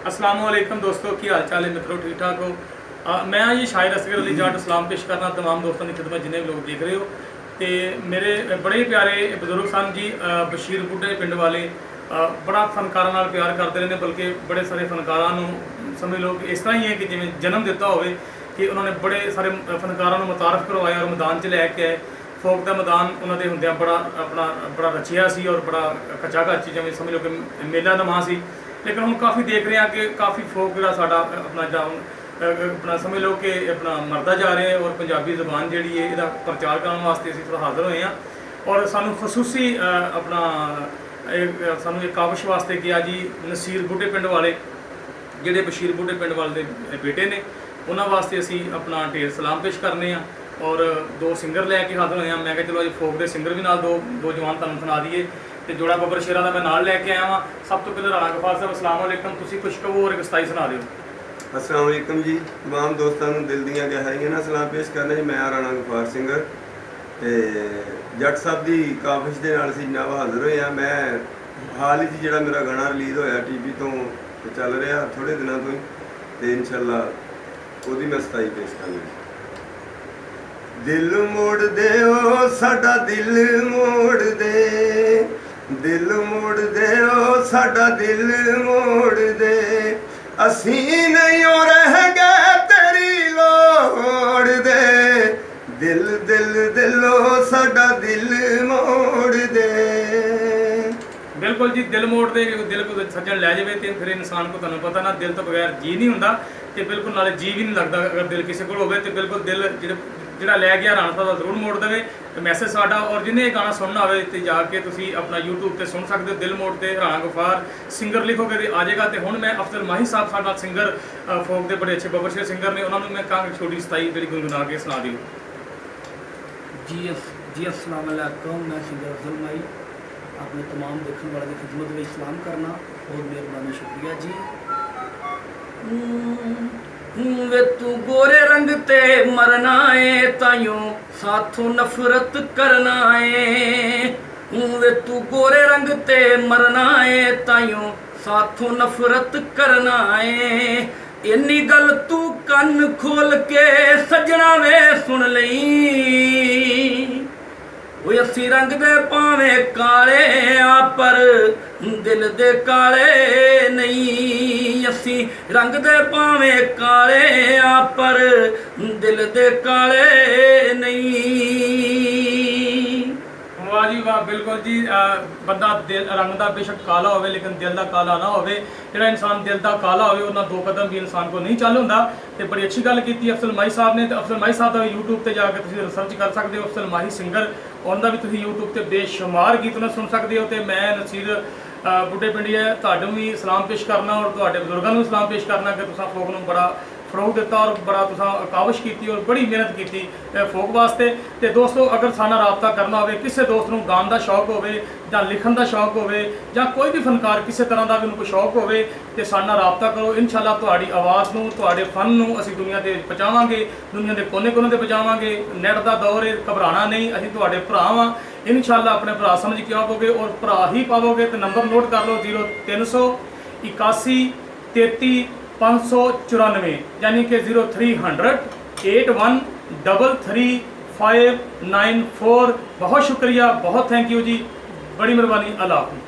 अस्सलाम वालेकुम दोस्तों, की हाल चाल है मित्रों, ठीक ठाक हो। मैं जी शायर असगर अली जट सलाम पेश करना तमाम दोस्तों की खिदमत जिन्हें भी लोग देख रहे हो। तो मेरे बड़े प्यारे बजुर्ग सन जी बशीर बुढ़े पिंड वाले बड़ा फनकारों नाल प्यार करते रहे, बल्कि बड़े सारे फनकारों समझ लो कि इस तरह ही है कि जिवें जन्म दिता हो कि उन्होंने बड़े सारे फनकारों मुतारफ करवाया और मैदान च लैके आए। फोक का मैदान उन्होंने होंदियां बड़ा अपना बड़ा रचिया सी और बड़ा खचा खच जिवें समझ लो कि मेला दा मां सी। लेकिन हम काफ़ी देख रहे हैं कि काफ़ी फोक जो साडा अपना समझ लो कि अपना मरदा जा रहे हैं और पंजाबी ज़बान जी है इसका प्रचार करने वास्ते असीं थोड़ा हाज़र हुए हैं। और सानू खसूसी अपना सानू एक काविश वास्ते किया जी नसीर बुढ़े पिंड वाले जिहड़े बशीर बुढ़े पिंड वाले दे बेटे ने उन्होंने वास्ते असीं अपना ढेर सलाम पेश करने हैं और दो सिंगर लैके हाज़र हुए हैं। मैं कहा चलो अज फोक के सिंगर भी नाल दो जवान तुहानूं सुना दईए। तो जोड़ा बब्बर शेरा का मैं नाल लैके आया हाँ। सब तो पहले राणा गफार साहब अस्सलाम वालेकुम, तुसीं कुछ कहो और एक सताई सुना दिओ। अस्सलाम वालेकुम जी, तमाम दोस्तों को दिल दियां गहराइयां नाल सलाम पेश करना जी। मैं राणा गफार सिंगर ते जट साहब की काविश के नाल असीं जनाब हाज़र होए हैं। मैं हाल ही जिहड़ा मेरा गाना रिलीज़ होया टीवी तो चल रहा थोड़े दिनों तो ही, तो इंशाअल्लाह ਉਹਦੀ मैं सताई पेश करनी। दिल मोड़ दे ओ साडा दिल मोड़ दे, दिल मोड़ दे ओ साडा दिल मोड़ दे, असी नहीं रह गए तेरी लोड़ दे, दिल दिल दिल ओ साडा दिल मोड़ दे। बिल्कुल जी, दिल मोड़ दे दिल को सज्जन लै जाए तो फिर इंसान को तुहानूं पता ना दिल तो बगैर जी नहीं होंदा ते बिल्कुल नाले जी भी नहीं लगता। अगर दिल किसी को होवे तो बिल्कुल दिल जिहड़ा लै गया राणा साहब जरूर मोड़ देवे मैसेज साडा। और जिन्हें ये गाना सुनना होवे तो जाके तुसीं अपना यूट्यूब पर सुन सकते हो। दिल मोड़ ते राणा गफार सिंगर लिखोगे तो आ जाएगा। तो हुण मैं अफजल माही साहब साडा सिंगर फोक के बड़े अच्छे बब्बर शेर सिंगर ने, उन्होंने मैं कहांगा छोटी सताई जिहड़ी गुनगुना के सुना दिओ जी। अस्सलाम वालेकुम, मैं सिंगर अफजल माही अपने तमाम देखने वाले की खिदमत में सलाम करना और मेहरबानी शुक्रिया जी। वे तू गोरे रंग ते मरना है ताइयों साथों नफरत करना है, वे तू गोरे रंग ते मरना है ताइयों साथों नफरत करना है। इन्नी गल तू कन खोल के सजना वे सुन लई, वो असी रंग दे पावे काले आ पर दिल दे काले नहीं, असी रंग दे पावे काले आ पर दिल दे काले नहीं। वाह जी वाह, बिल्कुल जी। बंदा दिल रंग का बेशक काला हो लेकिन दिल का काला ना हो। जो इंसान दिल का काला हो दो कदम भी इंसान को नहीं चल होंदा। तो बड़ी अच्छी गल की अफजल माही साहब ने। तो अफजल माही साहब का भी यूट्यूब पर जाकर तुसीं रिसर्च कर सकते हो। अफजल माही सिंगर उनका भी तुसीं यूट्यूब पर बेशुमार गीत उन्हें सुन सकते हो। तो मैं नसीर बुढ़े पिंडी है तुहानूं भी सलाम पेश करना और तुहाडे बजुर्गों को सलाम पेश करना कि तुसां फोक नूं बड़ा फरोग दिता और बड़ा तुसां काविश की और बड़ी मेहनत की फोक वास्ते। तो दोस्तों अगर साना रबता करना हो, किसी दोस्त नूं गान का शौक हो जां लिखण का शौक हो जां कोई भी फनकार किसी तरह का भी कोई शौक हो तो साना रबता करो। इंशाअल्लाह तुहाडी आवाज़ नूं तुहाडे फन नूं असीं दुनिया ते पहुँचावांगे, दुनिया के कोने कोने ते पहुँचावांगे। नेट का दौर है, घबराना नहीं, असीं तुहाडे भरा वां। इंशाअल्लाह अपने भरा समझ के आओगे और भरा ही पावोगे। तो नंबर नोट कर लो 0381 33 594 यानी कि 0300 8133 594। बहुत शुक्रिया, बहुत थैंक यू जी, बड़ी मेहरबानी। अल्लाह हाफ़िज़।